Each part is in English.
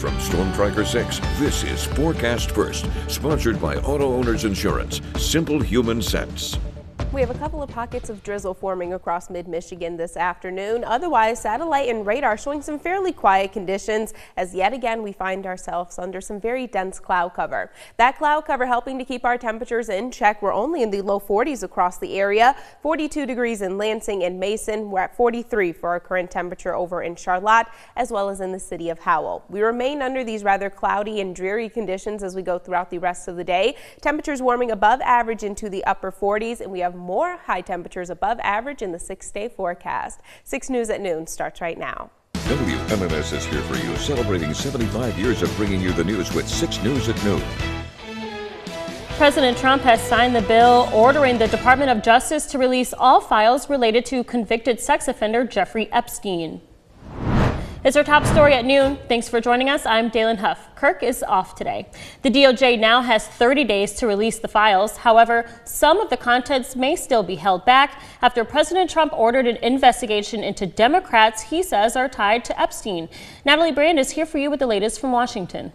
From Storm Tracker 6, this is Forecast First, sponsored by Auto Owners Insurance. Simple human sense. We have a couple of pockets of drizzle forming across mid-Michigan this afternoon. Otherwise, satellite and radar showing some fairly quiet conditions as yet again we find ourselves under some very dense cloud cover. That cloud cover helping to keep our temperatures in check. We're only in the low 40s across the area. 42 degrees in Lansing and Mason. We're at 43 for our current temperature over in Charlotte as well as in the city of Howell. We remain under these rather cloudy and dreary conditions as we go throughout the rest of the day. Temperatures warming above average into the upper 40s, and we have more high temperatures above average in the 6-day forecast. 6 News at Noon starts right now. WMMS is here for you, celebrating 75 years of bringing you the news with 6 News at Noon. President Trump has signed the bill ordering the Department of Justice to release all files related to convicted sex offender Jeffrey Epstein. It's our top story at noon. Thanks for joining us. I'm Dalen Huff. Kirk is off today. The DOJ now has 30 days to release the files. However, some of the contents may still be held back after President Trump ordered an investigation into Democrats he says are tied to Epstein. Natalie Brand is here for you with the latest from Washington.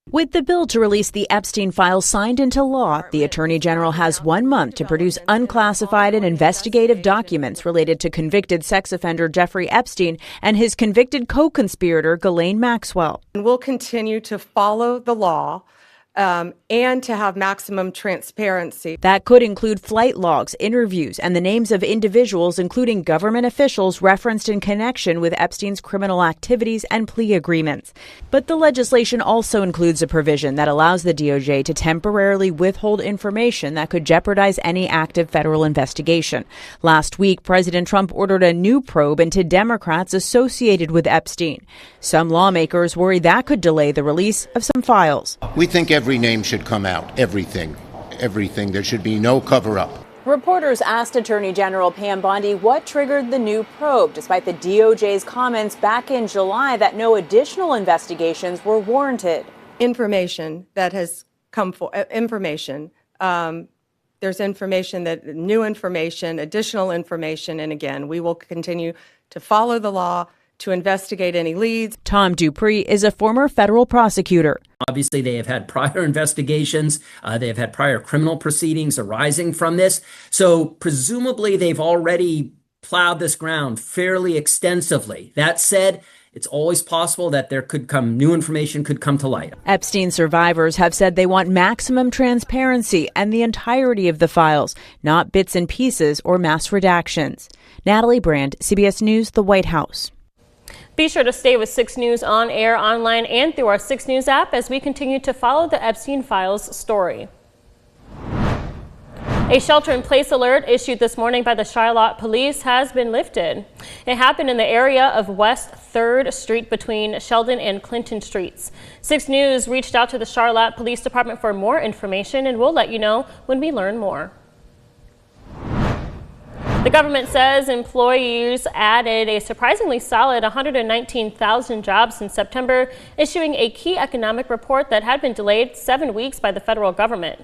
With the bill to release the Epstein files signed into law, the Attorney General has 1 month to produce unclassified and investigative documents related to convicted sex offender Jeffrey Epstein and his convicted co-conspirator Ghislaine Maxwell. And we'll continue to follow the law and to have maximum transparency. That could include flight logs, interviews, and the names of individuals, including government officials referenced in connection with Epstein's criminal activities and plea agreements. But the legislation also includes a provision that allows the DOJ to temporarily withhold information that could jeopardize any active federal investigation. Last week, President Trump ordered a new probe into Democrats associated with Epstein. Some lawmakers worry that could delay the release of some files. We think every name should come out. Everything. There should be no cover-up. Reporters asked Attorney General Pam Bondi what triggered the new probe, despite the DOJ's comments back in July that no additional investigations were warranted. Information that has come for information. There's information that new information, additional information, and again, we will continue to follow the law, to investigate any leads. Tom Dupree is a former federal prosecutor. Obviously, they have had prior investigations. They have had prior criminal proceedings arising from this. So presumably, they've already plowed this ground fairly extensively. That said, it's always possible that new information could come to light. Epstein survivors have said they want maximum transparency and the entirety of the files, not bits and pieces or mass redactions. Natalie Brand, CBS News, the White House. Be sure to stay with 6 News on air, online, and through our 6 News app as we continue to follow the Epstein files story. A shelter-in-place alert issued this morning by the Charlotte Police has been lifted. It happened in the area of West 3rd Street between Sheldon and Clinton Streets. 6 News reached out to the Charlotte Police Department for more information, and we'll let you know when we learn more. The government says employers added a surprisingly solid 119,000 jobs in September, issuing a key economic report that had been delayed 7 weeks by the federal government.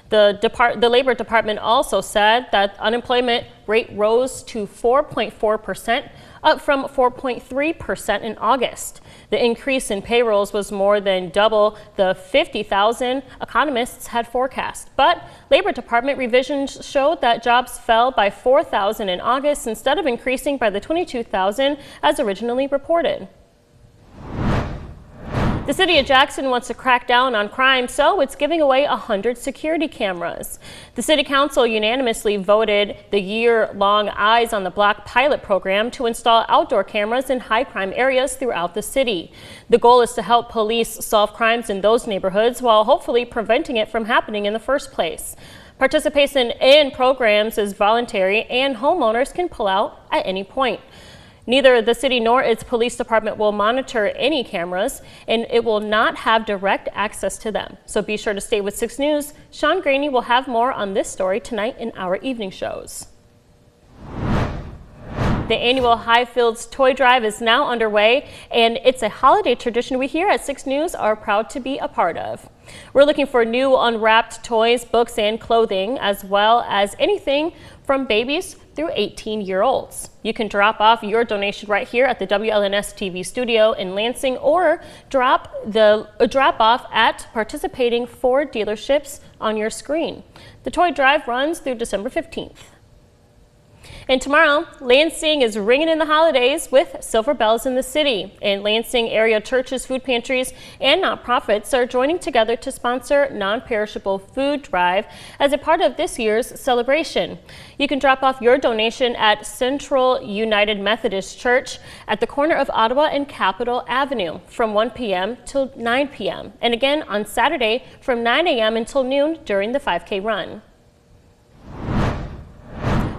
The Labor Department also said that unemployment rate rose to 4.4%, up from 4.3% in August. The increase in payrolls was more than double the 50,000 economists had forecast. But Labor Department revisions showed that jobs fell by 4,000 in August instead of increasing by the 22,000 as originally reported. The city of Jackson wants to crack down on crime, so it's giving away 100 security cameras. The city council unanimously voted the year-long Eyes on the Block pilot program to install outdoor cameras in high-crime areas throughout the city. The goal is to help police solve crimes in those neighborhoods while hopefully preventing it from happening in the first place. Participation in programs is voluntary, and homeowners can pull out at any point. Neither the city nor its police department will monitor any cameras, and it will not have direct access to them. So be sure to stay with 6 News. Sean Graney will have more on this story tonight in our evening shows. The annual Highfields Toy Drive is now underway, and it's a holiday tradition we here at 6 News are proud to be a part of. We're looking for new unwrapped toys, books, and clothing, as well as anything from babies through 18-year-olds. You can drop off your donation right here at the WLNS TV studio in Lansing, or drop off at participating Ford dealerships on your screen. The toy drive runs through December 15th. And tomorrow, Lansing is ringing in the holidays with Silver Bells in the City. And Lansing area churches, food pantries, and nonprofits are joining together to sponsor non-perishable food drive as a part of this year's celebration. You can drop off your donation at Central United Methodist Church at the corner of Ottawa and Capitol Avenue from 1 p.m. till 9 p.m. and again on Saturday from 9 a.m. until noon during the 5K run.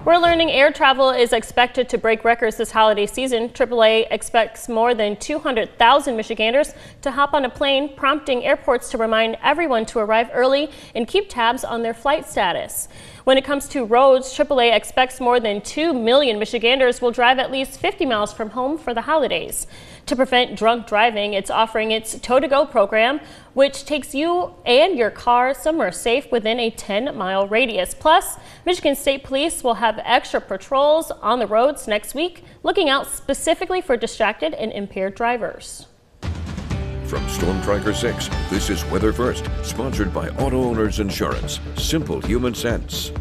We're learning air travel is expected to break records this holiday season. AAA expects more than 200,000 Michiganders to hop on a plane, prompting airports to remind everyone to arrive early and keep tabs on their flight status. When it comes to roads, AAA expects more than 2 million Michiganders will drive at least 50 miles from home for the holidays. To prevent drunk driving, it's offering its Tow-to-Go program, which takes you and your car somewhere safe within a 10-mile radius. Plus, Michigan State Police will have extra patrols on the roads next week, looking out specifically for distracted and impaired drivers. From Storm Tracker 6, this is Weather First, sponsored by Auto Owners Insurance. Simple human sense.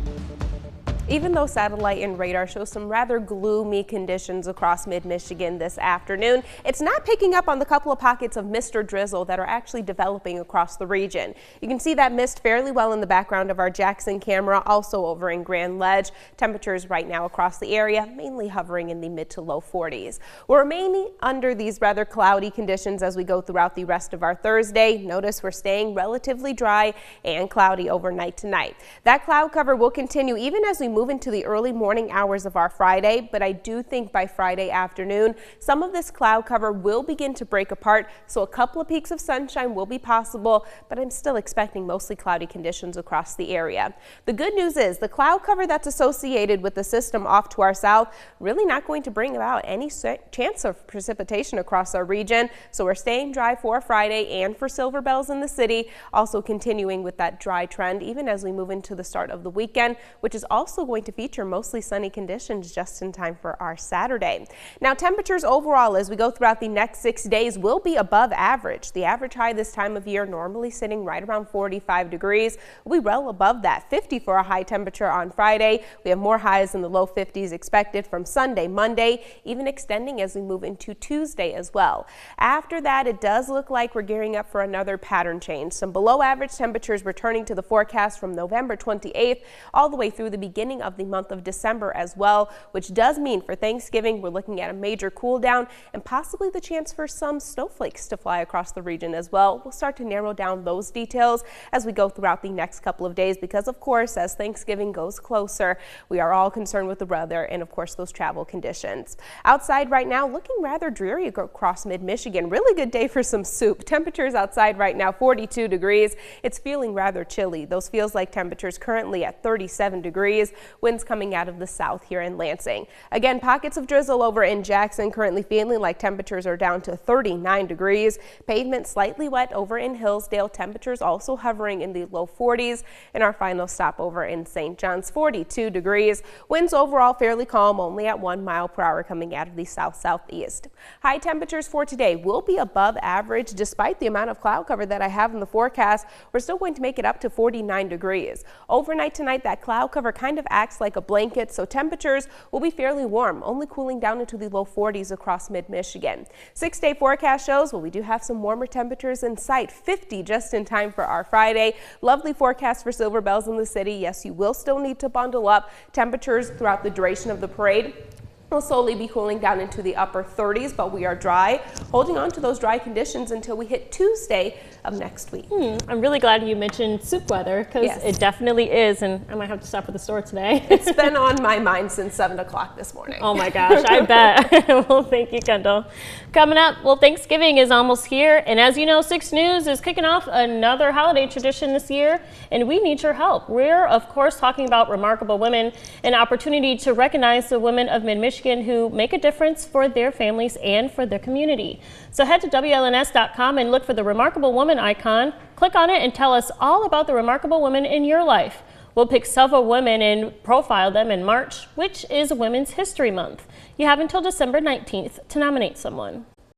Even though satellite and radar show some rather gloomy conditions across mid-Michigan this afternoon, it's not picking up on the couple of pockets of mist or drizzle that are actually developing across the region. You can see that mist fairly well in the background of our Jackson camera, also over in Grand Ledge. Temperatures right now across the area mainly hovering in the mid to low 40s. We're remaining under these rather cloudy conditions as we go throughout the rest of our Thursday. Notice we're staying relatively dry and cloudy overnight tonight. That cloud cover will continue even as we move into the early morning hours of our Friday, but I do think by Friday afternoon, some of this cloud cover will begin to break apart, so a couple of peaks of sunshine will be possible, but I'm still expecting mostly cloudy conditions across the area. The good news is the cloud cover that's associated with the system off to our south really not going to bring about any chance of precipitation across our region, so we're staying dry for Friday and for Silver Bells in the City, also continuing with that dry trend even as we move into the start of the weekend, which is also going to feature mostly sunny conditions just in time for our Saturday. Now, temperatures overall as we go throughout the next 6 days will be above average. The average high this time of year normally sitting right around 45 degrees. We'll be well above that, 50 for a high temperature on Friday. We have more highs in the low 50s expected from Sunday, Monday, even extending as we move into Tuesday as well. After that, it does look like we're gearing up for another pattern change. Some below average temperatures returning to the forecast from November 28th all the way through the beginning of the month of December as well, which does mean for Thanksgiving we're looking at a major cool down and possibly the chance for some snowflakes to fly across the region as well. We'll start to narrow down those details as we go throughout the next couple of days because, of course, as Thanksgiving goes closer, we are all concerned with the weather and, of course, those travel conditions. Outside right now looking rather dreary across mid-Michigan. Really good day for some soup. Temperatures outside right now 42 degrees. It's feeling rather chilly. Those feels like temperatures currently at 37 degrees. Winds coming out of the south here in Lansing. Again, pockets of drizzle over in Jackson, currently feeling like temperatures are down to 39 degrees. Pavement slightly wet over in Hillsdale. Temperatures also hovering in the low 40s. And our final stop over in St. John's, 42 degrees. Winds overall fairly calm, only at 1 mile per hour coming out of the south-southeast. High temperatures for today will be above average despite the amount of cloud cover that I have in the forecast. We're still going to make it up to 49 degrees. Overnight tonight, that cloud cover kind of acts like a blanket, so temperatures will be fairly warm, only cooling down into the low 40s across mid-Michigan. 6-day forecast shows, well, we do have some warmer temperatures in sight, 50 just in time for our Friday. Lovely forecast for Silver Bells in the City. Yes, you will still need to bundle up. Temperatures throughout the duration of the parade will slowly be cooling down into the upper 30s, but we are dry, holding on to those dry conditions until we hit Tuesday of next week. I'm really glad you mentioned soup weather because it definitely is, and I might have to stop at the store today. It's been on my mind since 7 o'clock this morning. Oh my gosh, I bet. Well, thank you, Kendall. Coming up, well, Thanksgiving is almost here, and as you know, 6 News is kicking off another holiday tradition this year, and we need your help. We're, of course, talking about Remarkable Women, an opportunity to recognize the women of Mid-Michigan who make a difference for their families and for their community. So head to WLNS.com and look for the Remarkable Woman icon. Click on it and tell us all about the remarkable women in your life. We'll pick several women and profile them in March, which is Women's History Month. You have until December 19th to nominate someone.